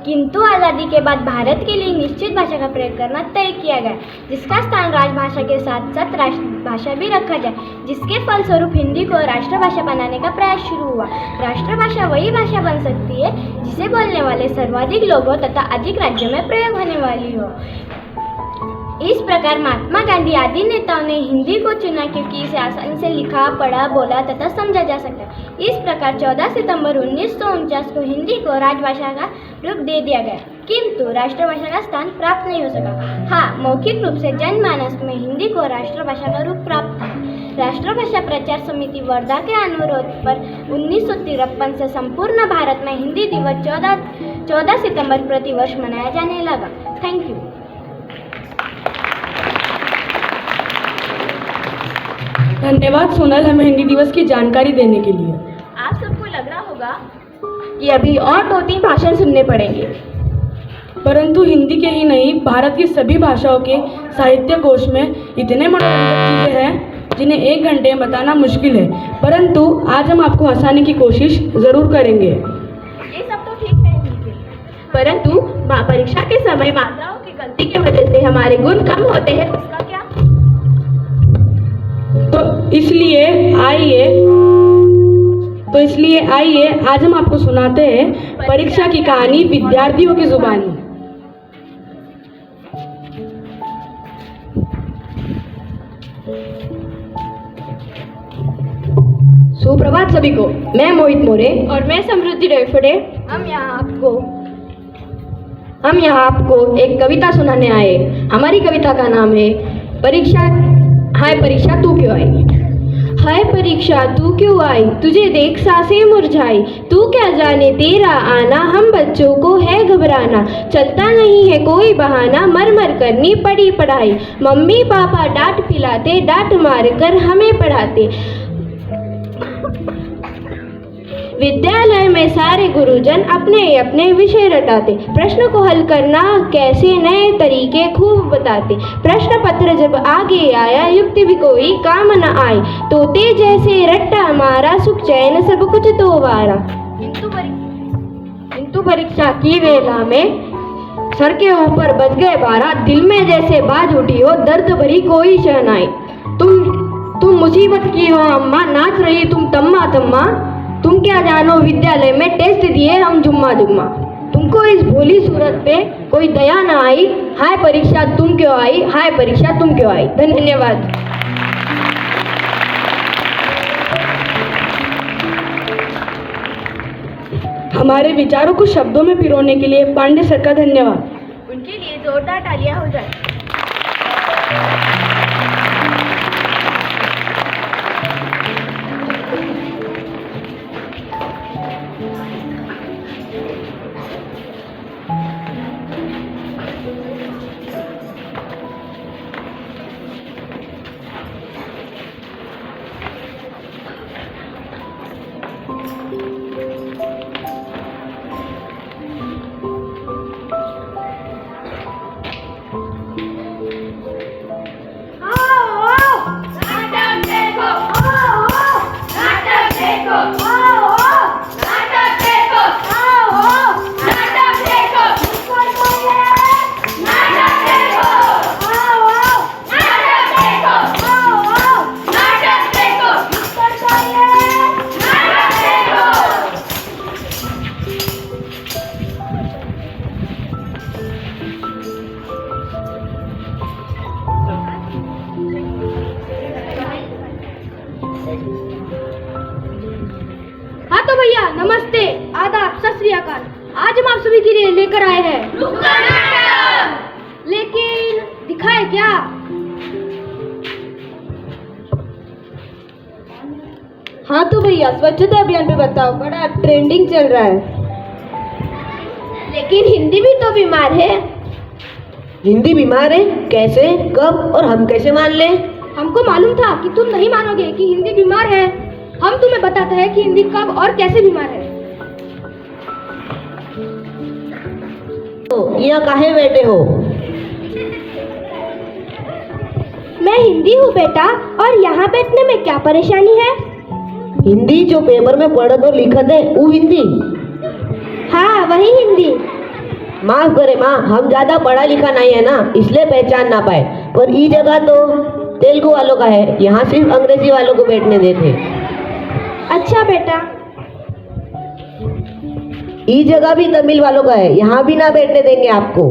किंतु आज़ादी के बाद भारत के लिए निश्चित भाषा का प्रयोग करना तय किया गया, जिसका स्थान राजभाषा के साथ साथ राष्ट्रभाषा भी रखा जाए, जिसके फलस्वरूप हिंदी को राष्ट्रभाषा बनाने का प्रयास शुरू हुआ। राष्ट्रभाषा वही भाषा बन सकती है जिसे बोलने वाले सर्वाधिक लोग हो तथा अधिक राज्यों में प्रयोग होने वाली हो। इस प्रकार महात्मा गांधी आदि नेताओं ने हिंदी को चुना क्योंकि इसे आसानी से लिखा, पढ़ा, बोला तथा समझा जा सकता है। इस प्रकार 14 सितंबर 1949 को हिंदी को राजभाषा का रूप दे दिया गया, किंतु राष्ट्रभाषा का स्थान प्राप्त नहीं हो सका। हाँ, मौखिक रूप से जनमानस में हिंदी को राष्ट्रभाषा का रूप प्राप्त है। राष्ट्रभाषा प्रचार समिति वर्धा के अनुरोध पर 1953 से संपूर्ण भारत में हिंदी दिवस 14 सितंबर प्रतिवर्ष मनाया जाने लगा। Thank you. धन्यवाद सोनल, हमें हिंदी दिवस की जानकारी देने के लिए। आप सबको लग रहा होगा कि अभी और 2-3 भाषण सुनने पड़ेंगे, परंतु हिंदी के ही नहीं, भारत की सभी भाषाओं के साहित्य कोश में इतने मनोरंजक चीज़ें हैं जिन्हें 1 घंटे में बताना मुश्किल है, परंतु आज हम आपको हंसाने की कोशिश ज़रूर करेंगे। ये सब तो ठीक है, परंतु परीक्षा के समय मात्राओं की गलती की वजह से हमारे गुण कम होते हैं, उसका क्या? तो इसलिए आइए आज हम आपको सुनाते हैं परीक्षा की कहानी विद्यार्थियों की जुबानी। सुप्रभात सभी को, मैं मोहित मोरे और मैं समृद्धि रेफड़े। हम यहाँ आपको एक कविता सुनाने आए। हमारी कविता का नाम है परीक्षा। हाय परीक्षा तू क्यों आई? हाय परीक्षा तू क्यों आई, तुझे देख सांसें मुरझाई, तू क्या जाने तेरा आना, हम बच्चों को है घबराना, चलता नहीं है कोई बहाना, मर मर करनी पड़ी पढ़ाई, मम्मी पापा डांट पिलाते, डांट मार कर हमें पढ़ाते, विद्यालय में सारे गुरुजन अपने अपने विषय रटाते, प्रश्न को हल करना कैसे नए तरीके खूब बताते, प्रश्न पत्र जब आगे आया युक्ति भी कोई काम न आई, तोते जैसे रट्टा मारा, सुख चैन सब कुछ तो वारा, किंतु परीक्षा की वेला में सर के ऊपर बज गए 12, दिल में जैसे बाज उठी हो दर्द भरी कोई शहनाई, तुम मुसीबत की हो अम्मा, नाच रही तुम तम्मा तम्मा, तुम क्या जानो विद्यालय में टेस्ट दिए हम जुम्मा जुम्मा, तुमको इस भोली सूरत पे कोई दया ना आई, हाय परीक्षा तुम क्यों आई, हाय परीक्षा तुम क्यों आई। धन्यवाद। हमारे विचारों को शब्दों में पिरोने के लिए पांडे सर का धन्यवाद। उनके लिए जोरदार तालियां हो जाए। हाँ तो भैया नमस्ते, आदाब, सत श्री अकाल। आज हम आप सभी के लिए लेकर आए हैं लेकिन दिखाए क्या? हाँ तो भैया स्वच्छता अभियान पे बताओ, बड़ा ट्रेंडिंग चल रहा है। लेकिन हिंदी भी तो बीमार है। हिंदी बीमार है? कैसे, कब और हम कैसे मान लें? हमको मालूम था कि तुम नहीं मानोगे कि हिंदी बीमार है। हम तुम्हें बताते हैं कि हिंदी कब और कैसे बीमार है। तो यह काहे बैठे हो? मैं हिंदी हूँ बेटा, और यहाँ बैठने में क्या परेशानी है? हिंदी जो पेपर में पढ़त और लिखत है वो हिंदी? हाँ वही हिंदी। माफ करे माँ, हम ज्यादा पढ़ा लिखा नहीं है ना, इसलिए पहचान ना पाए। पर ई जगह तो तेलुगु वालों का है, यहाँ सिर्फ अंग्रेजी वालों को बैठने देते। अच्छा बेटा। ई जगह भी तमिल वालों का है, यहाँ भी ना बैठने देंगे आपको।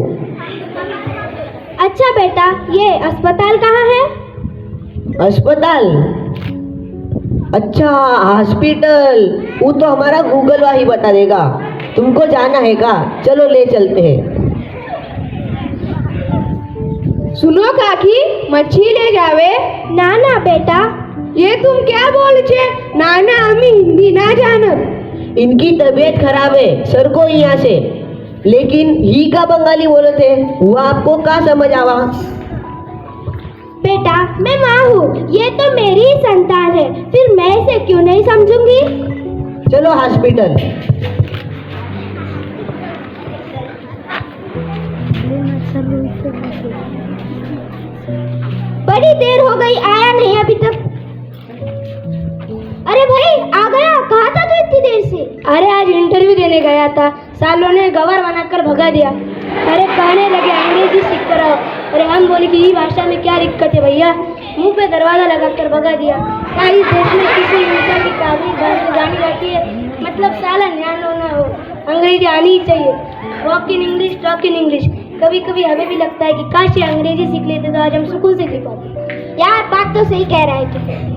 अच्छा बेटा, ये अस्पताल कहाँ है? अस्पताल? अच्छा हॉस्पिटल, वो तो हमारा गूगल वाही बता देगा। तुमको जाना है का? चलो ले चलते हैं। सुनो काकी, मच्छी ले जावे। ना ना बेटा। ये तुम क्या बोल छे? नाना हमें हिंदी ना जानत। इनकी तबीयत खराब है, सर को यहाँ से। लेकिन ही का बंगाली बोले थे, वो आपको का समझ आवा? बेटा मैं माँ हूँ, ये तो मेरी ही संतान है, फिर मैं इसे क्यों नहीं समझूंगी? चलो हॉस्पिटल। बड़ी देर हो गई, आया नहीं अभी तक। अरे भाई आ गया, कहाँ था तू इतनी देर से? अरे आज इंटरव्यू देने गया था, सालों ने गवार बनाकर भगा दिया। अरे कहने लगे अंग्रेजी सीख कर आओ। अरे हम बोले कि ये भाषा में क्या दिक्कत है भैया, मुंह पे दरवाजा लगाकर भगा दिया। क्या इस देश में किसी इंसान की काबिल भाषा जानी जाती है? मतलब साला ज्ञान होना हो, अंग्रेजी आनी ही चाहिए। Walk in English, talk in English. कभी कभी हमें भी लगता है कि काश ये अंग्रेजी सीख लेते तो आज हम सुकून से जी पाते। यार बात तो सही कह रहा है तू।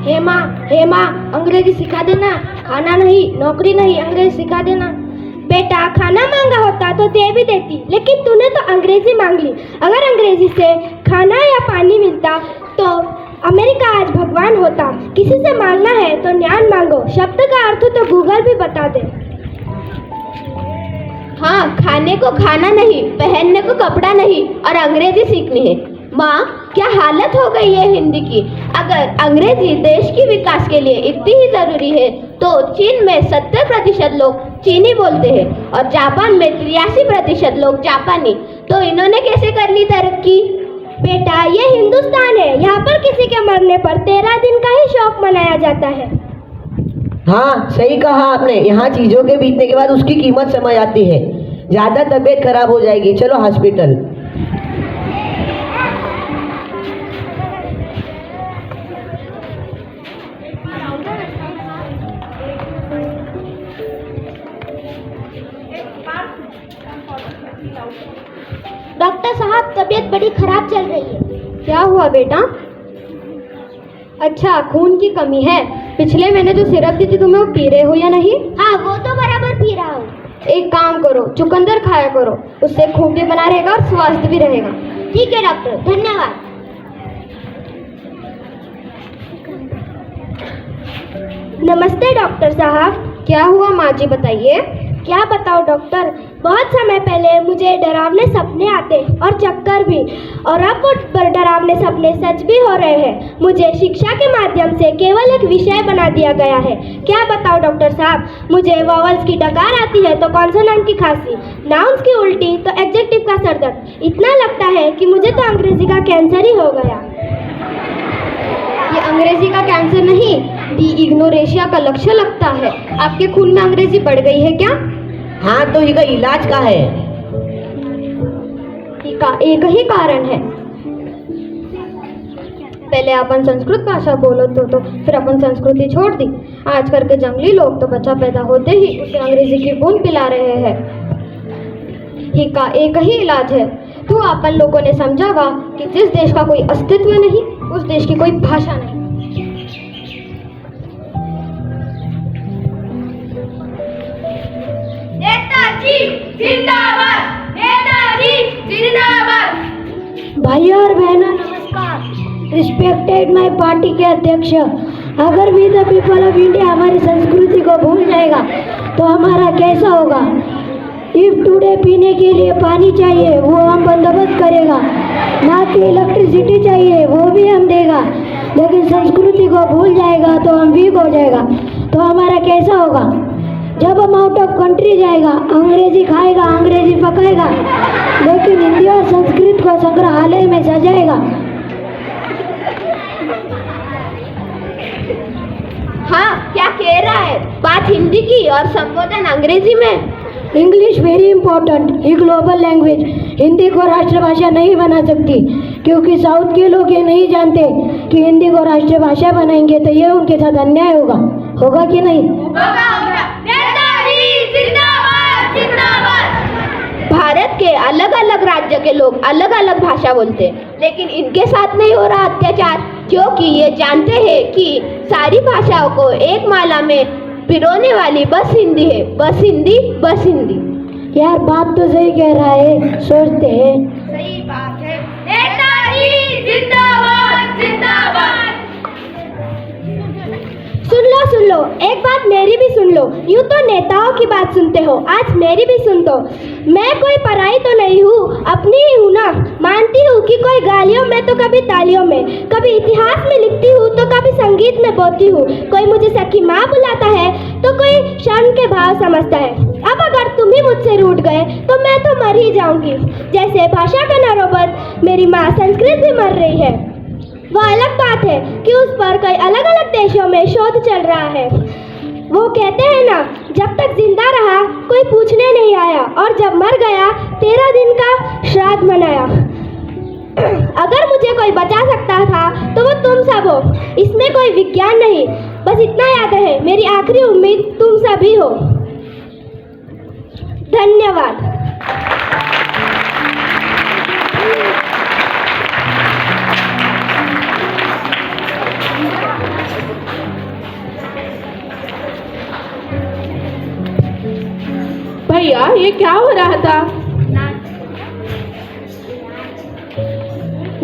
हे माँ, अंग्रेजी सिखा देना। खाना नहीं, नौकरी नहीं, अंग्रेजी सिखा देना। बेटा खाना मांगा होता तो दे भी देती, लेकिन तूने तो अंग्रेजी मांग ली। अगर अंग्रेजी से खाना या पानी मिलता तो अमेरिका आज भगवान होता। किसी से मांगना है तो ज्ञान मांगो, शब्द का अर्थ तो गूगल भी बता दे। हाँ, खाने को खाना नहीं, पहनने को कपड़ा नहीं और अंग्रेजी सीखनी है। माँ क्या हालत हो गई है हिंदी की। अगर अंग्रेजी देश की विकास के लिए इतनी ही जरूरी है तो चीन में 70% लोग चीनी बोलते हैं और जापान में 83% लोग जापानी। तो इन्होंने कैसे कर ली तरक्की? बेटा ये हिंदुस्तान है, यहाँ पर किसी के मरने पर 13 दिन का ही शौक मनाया जाता है। हाँ सही कहा आपने, यहाँ चीजों के बीतने के बाद उसकी कीमत समझ आती है। ज्यादा तबीयत खराब हो जाएगी, चलो हॉस्पिटल। डॉक्टर साहब तबीयत बड़ी खराब चल रही है। क्या हुआ बेटा? अच्छा खून की कमी है। पिछले महीने जो सिरप दी थी तुम्हें वो पी रहे हो या नहीं? हाँ वो तो बराबर पी रहा हूँ। एक काम करो, चुकंदर खाया करो, उससे खून भी बना रहेगा और स्वास्थ्य भी रहेगा। ठीक है डॉक्टर, धन्यवाद। नमस्ते डॉक्टर साहब। क्या हुआ माँ जी बताइए। क्या बताओ डॉक्टर, बहुत समय पहले मुझे डरावने सपने आते और चक्कर भी, और अब वो डरावने सपने सच भी हो रहे हैं। मुझे शिक्षा के माध्यम से केवल एक विषय बना दिया गया है। क्या बताओ डॉक्टर साहब, मुझे वॉवल्स की डकार आती है तो कॉन्सोनेंट की खांसी, नाउन्स की उल्टी तो एडजेक्टिव का सरदर्द। इतना लगता है कि मुझे तो अंग्रेजी का कैंसर ही हो गया। ये अंग्रेजी का कैंसर नहीं, दी इग्नोरेशिया का लक्षण लगता है। आपके खून में अंग्रेजी बढ़ गई है क्या? हाँ तो इसका इलाज का है? इसका एक ही कारण है। पहले अपन संस्कृत भाषा बोलो तो फिर अपन संस्कृति छोड़ दी। आजकल के जंगली लोग तो बच्चा पैदा होते ही उसे अंग्रेजी की बूंद पिला रहे हैं। इसका एक ही इलाज है। तो अपन लोगों ने समझा होगा कि जिस देश का कोई अस्तित्व नहीं उस देश की कोई भाषा नहीं। नेताजी जिंदाबाद, नेताजी जिंदाबाद। भाइयों और बहनों नमस्कार। रिस्पेक्टेड माय पार्टी के अध्यक्ष, अगर we the people of India हमारी संस्कृति को भूल जाएगा तो हमारा कैसा होगा? इफ टुडे पीने के लिए पानी चाहिए वो हम बंदोबस्त करेगा, ना कि इलेक्ट्रिसिटी चाहिए वो भी हम देगा, लेकिन संस्कृति को भूल जाएगा तो हम वीक हो जाएगा। तो हमारा कैसा होगा? जब हम आउट ऑफ कंट्री जाएगा अंग्रेजी खाएगा, अंग्रेजी पकाएगा, लेकिन हिंदी और संस्कृत को संग्रहालय में सजाएगा। बात हिंदी की और संबोधन अंग्रेजी में। इंग्लिश वेरी इंपॉर्टेंट, ये ग्लोबल लैंग्वेज। हिंदी को राष्ट्रभाषा नहीं बना सकती, क्योंकि साउथ के लोग ये नहीं जानते कि हिंदी को राष्ट्रभाषा बनाएंगे तो ये उनके साथ अन्याय होगा। होगा कि नहीं? भारत के अलग अलग राज्य के लोग अलग अलग भाषा बोलते हैं, लेकिन इनके साथ नहीं हो रहा अत्याचार, क्योंकि ये जानते हैं कि सारी भाषाओं को एक माला में पिरोने वाली बस हिंदी है। बस हिंदी, बस हिंदी। यार बात तो सही कह रहा है, सोचते हैं। सही बात है। नेताजी जिंदाबाद जिंदाबाद। सुन लो, एक बात मेरी भी सुन लो। यूँ तो नेताओं की बात सुनते हो, आज मेरी भी सुन दो। मैं कोई पराई तो नहीं हूँ, अपनी ही हूँ ना। मानती हूँ कि कोई गालियों में तो कभी तालियों में, कभी इतिहास में लिखती हूँ तो कभी संगीत में बोती हूँ। कोई मुझे सखी माँ बुलाता है तो कोई शर्म के भाव समझता है। अब अगर तुम ही मुझसे रूठ गए तो मैं तो मर ही जाऊंगी। जैसे भाषा का नरोबत मेरी माँ संस्कृत भी मर रही है। वो अलग बात है कि उस पर कई अलग अलग देशों में शोध चल रहा है। वो कहते हैं ना, जब तक जिंदा रहा कोई पूछने नहीं आया, और जब मर गया 13 दिन का श्राद्ध मनाया। अगर मुझे कोई बचा सकता था तो वो तुम सब हो, इसमें कोई विज्ञान नहीं। बस इतना याद रहे, मेरी आखिरी उम्मीद तुम सभी हो। धन्यवाद। भैया ये क्या हो रहा था?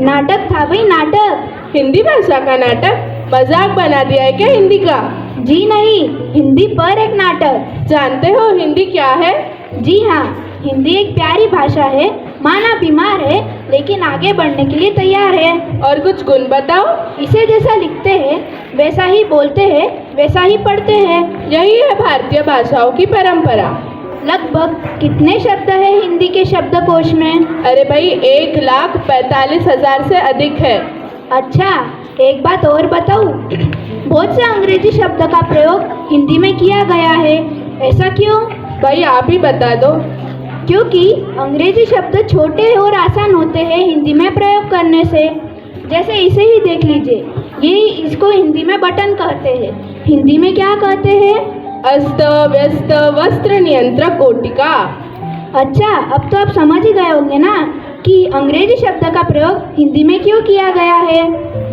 नाटक था भाई, नाटक। हिंदी भाषा का नाटक? मजाक बना दिया है क्या हिंदी का? जी नहीं, हिंदी पर एक नाटक। जानते हो हिंदी क्या है? जी हाँ, हिंदी एक प्यारी भाषा है। माना बीमार है लेकिन आगे बढ़ने के लिए तैयार है। और कुछ गुण बताओ। इसे जैसा लिखते हैं वैसा ही बोलते हैं, वैसा ही पढ़ते हैं। यही है भारतीय भाषाओं की परंपरा। लगभग कितने शब्द है हिंदी के शब्दकोश में? अरे भाई 1,45,000 से अधिक है। अच्छा, एक बात और बताऊं, बहुत से अंग्रेजी शब्द का प्रयोग हिंदी में किया गया है। ऐसा क्यों? भाई आप ही बता दो। क्योंकि अंग्रेजी शब्द छोटे और आसान होते हैं हिंदी में प्रयोग करने से। जैसे इसे ही देख लीजिए, ये इसको हिंदी में बटन कहते हैं। हिंदी में क्या कहते हैं? अस्त व्यस्त वस्त्र नियंत्रक कोटिका। अच्छा, अब तो आप समझ ही गए होंगे ना कि अंग्रेजी शब्द का प्रयोग हिंदी में क्यों किया गया है।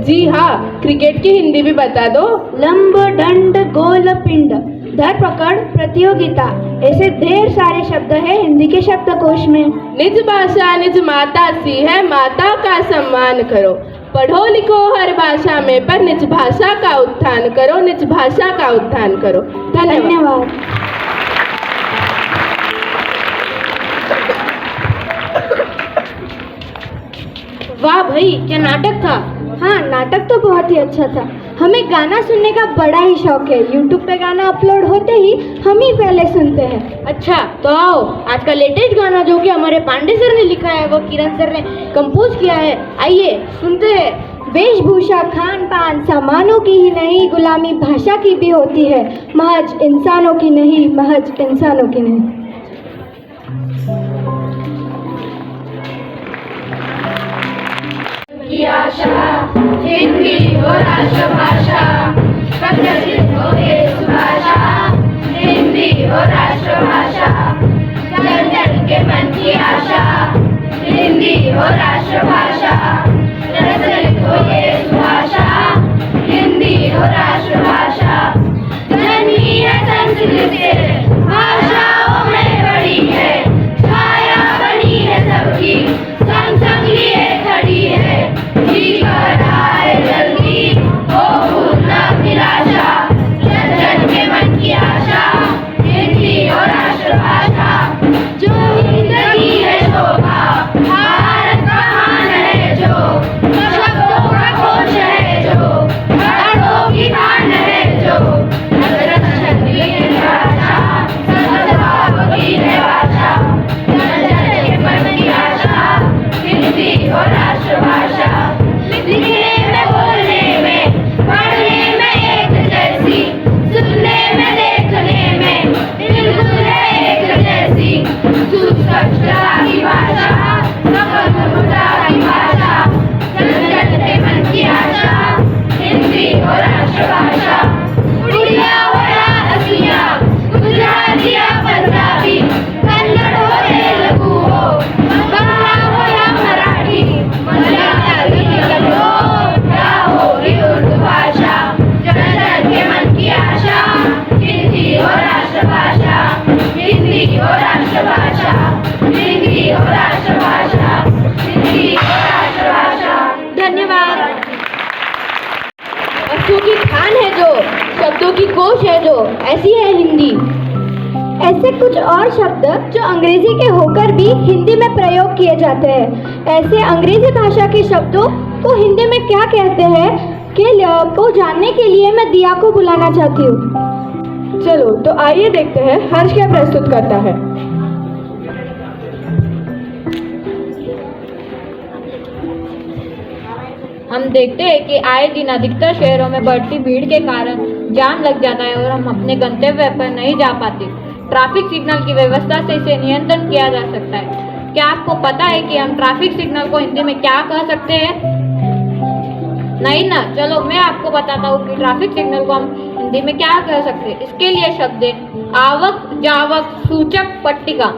जी हाँ, क्रिकेट की हिंदी भी बता दो। लंब, दंड, गोल, पिंड, धरपकड़, प्रतियोगिता, ऐसे ढेर सारे शब्द हैं हिंदी के शब्दकोश में। निज भाषा निज माता सी है, माता का सम्मान करो। पढ़ो लिखो हर भाषा में, पर निज भाषा का उत्थान करो, निज भाषा का उत्थान करो। धन्यवाद। वाह भाई, क्या नाटक था। हाँ, नाटक तो बहुत ही अच्छा था। हमें गाना सुनने का बड़ा ही शौक है। यूट्यूब पे गाना अपलोड होते ही हम ही पहले सुनते हैं। अच्छा तो आओ, आज का लेटेस्ट गाना जो कि हमारे पांडे सर ने लिखा है, वो किरण सर ने कंपोज किया है, आइए सुनते हैं। वेशभूषा, खान पान सामानों की ही नहीं, गुलामी भाषा की भी होती है। महज इंसानों की नहीं, महज इंसानों की नहीं। आशा हिंदी हो राष्ट्रभाषा, प्रकाशित हो ये सुभाषा। हिंदी हो राष्ट्रभाषा, जन जन के मन की आशा। हिंदी हो राष्ट्रभाषा, प्रकाशित हो ये सुभाषा। हिंदी हो राष्ट्रभाषा, जन्मी है संस्कृत से, भाषाओं में बड़ी है। छाया बनी है सबकी, संग संग लिए खड़ी है। जी करा है जल्दी हो भूलना निराशा, जन जन के मन की आशा। हिंदी और राष्ट्रभाषा, जो जिंदगी है शोभा, भारत का महान राष्ट्रभाषा उड़िया वडा असिया गुजराती पंजाबी कन्नड हो तेलुगू हो बंगला हो या मराठी मल्याळी हो या हो उर्दू भाषा जनजन के मन की आशा हिंदी हो राष्ट्रभाषा हिंदी हो राष्ट्रभाषा हिंदी हो राष्ट्रभाषा हिंदी हो राष्ट्रभाषा। धन्यवाद। अक्षरों की खान है जो, शब्दों की कोश है जो, ऐसी है हिंदी। ऐसे कुछ और शब्द जो अंग्रेजी के होकर भी हिंदी में प्रयोग किए जाते हैं। ऐसे अंग्रेजी भाषा के शब्दों को हिंदी में क्या कहते हैं को जानने के लिए मैं दिया को बुलाना चाहती हूँ। चलो तो आइए देखते हैं हर्ष क्या प्रस्तुत करता है। हम देखते हैं कि आए दिन अधिकतर शहरों में बढ़ती भीड़ के कारण जाम लग जाता है और हम अपने गंतव्य पर नहीं जा पाते। ट्रैफिक सिग्नल की व्यवस्था से इसे नियंत्रण किया जा सकता है। क्या आपको पता है कि हम ट्रैफिक सिग्नल को हिंदी में क्या कह सकते हैं? नहीं ना, चलो मैं आपको बताता हूँ कि ट्रैफिक सिग्नल को हम हिंदी में क्या कह सकते हैं। इसके लिए शब्द है आवक जावक सूचक पट्टिका।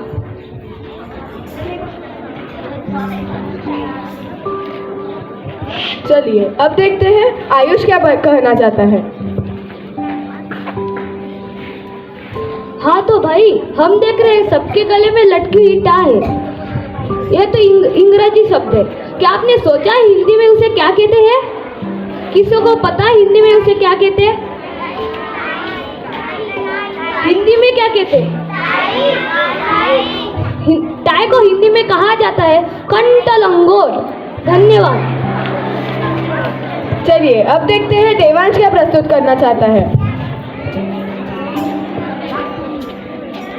चलिए अब देखते हैं आयुष क्या कहना चाहता है। हाँ तो भाई हम देख रहे हैं सबके गले में लटकी हुई टाई। यह तो इंग्रजी शब्द है। क्या आपने सोचा हिंदी में उसे क्या कहते हैं? किसी को पता है हिंदी में उसे क्या कहते हैं? हिंदी में क्या कहते हैं? टाई को हिंदी में कहा जाता है कंटलंगोट। धन्यवाद। चलिए अब देखते हैं देवांश क्या प्रस्तुत करना चाहता है।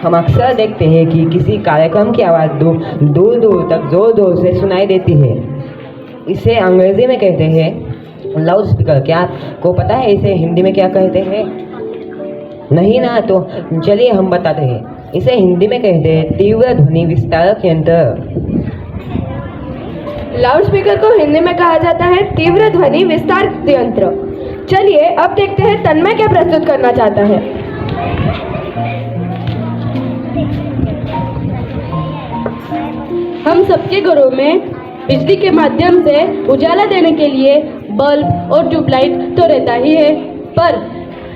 हम अक्सर देखते हैं कि किसी कार्यक्रम की आवाज़ दूर दूर तक जोर जोर से सुनाई देती है। इसे अंग्रेजी में कहते हैं लाउड स्पीकर। क्या आपको पता है इसे हिंदी में क्या कहते हैं? नहीं ना, तो चलिए हम बताते हैं। इसे हिंदी में कहते हैं तीव्र ध्वनि विस्तारक यंत्र। लाउड स्पीकर को हिंदी में कहा जाता है तीव्र ध्वनि विस्तार यंत्र। चलिए अब देखते हैं तन्मय क्या प्रस्तुत करना चाहता है। हम सबके घरों में बिजली के माध्यम से उजाला देने के लिए बल्ब और ट्यूबलाइट तो रहता ही है, पर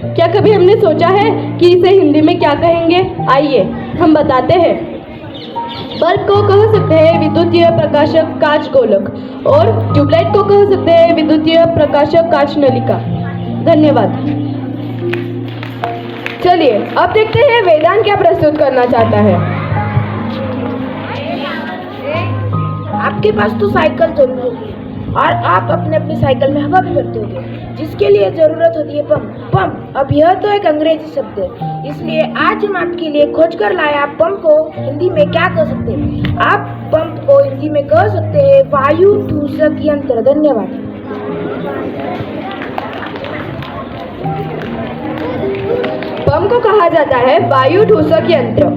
क्या कभी हमने सोचा है कि इसे हिंदी में क्या कहेंगे? आइए हम बताते हैं। बल्ब को कह सकते हैं विद्युतीय प्रकाशक कांच गोलक और ट्यूबलाइट को कह सकते हैं विद्युतीय प्रकाशक कांच नलिका। धन्यवाद। चलिए अब देखते हैं वेदांत क्या प्रस्तुत करना चाहता है। आपके पास तो साइकिल जरूर होगी और आप अपने अपनी साइकिल में हवा भी भरते होंगे, जिसके लिए जरूरत होती है पंप। पंप अब यह तो एक अंग्रेजी शब्द है, इसलिए आज हम आपके लिए खोज कर लाए आप पंप को हिंदी में क्या कह सकते हैं। आप पंप को हिंदी में कह सकते हैं वायु ठूसक यंत्र। धन्यवाद। पंप को कहा जाता है वायु ठूसक यंत्र।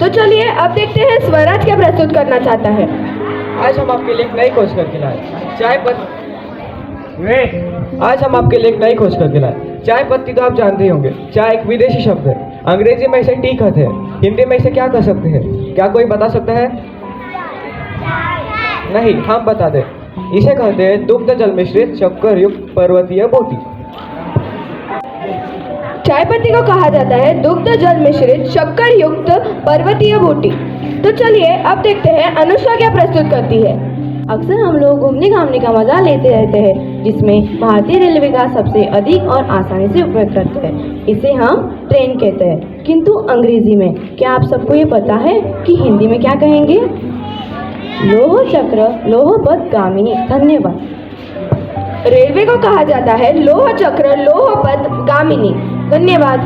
तो चलिए अब देखते हैं स्वराज क्या प्रस्तुत करना चाहता है। आज हम आपके लिए एक नई खोज करके लाए आज हम आपके लिए एक नई खोज करके लाए चाय पत्ती। तो आप जानते ही होंगे, चाय एक विदेशी शब्द है। अंग्रेजी में इसे टी कहते हैं। हिंदी में इसे क्या कह सकते हैं? क्या कोई बता सकता है? नहीं, हम बता दें। इसे कहते हैं दुग्ध जल मिश्रित शक्कर युक्त पर्वतीय बोटी। चाय पत्ती को कहा जाता है दुग्ध जल मिश्रित शक्कर युक्त पर्वतीय बूटी। तो चलिए अब देखते हैं अनुष्का क्या प्रस्तुत करती है। अक्सर हम लोग घूमने घामने का मजा लेते रहते हैं, जिसमें भारतीय रेलवे का सबसे अधिक और आसानी से उपयोग करते हैं। इसे हम ट्रेन कहते हैं, किंतु अंग्रेजी में क्या आप सबको ये पता है कि हिंदी में क्या कहेंगे? लोह चक्र लोह पथ गामिनी। धन्यवाद। रेलवे को कहा जाता है लोह चक्र लोह पथ गामिनी। धन्यवाद।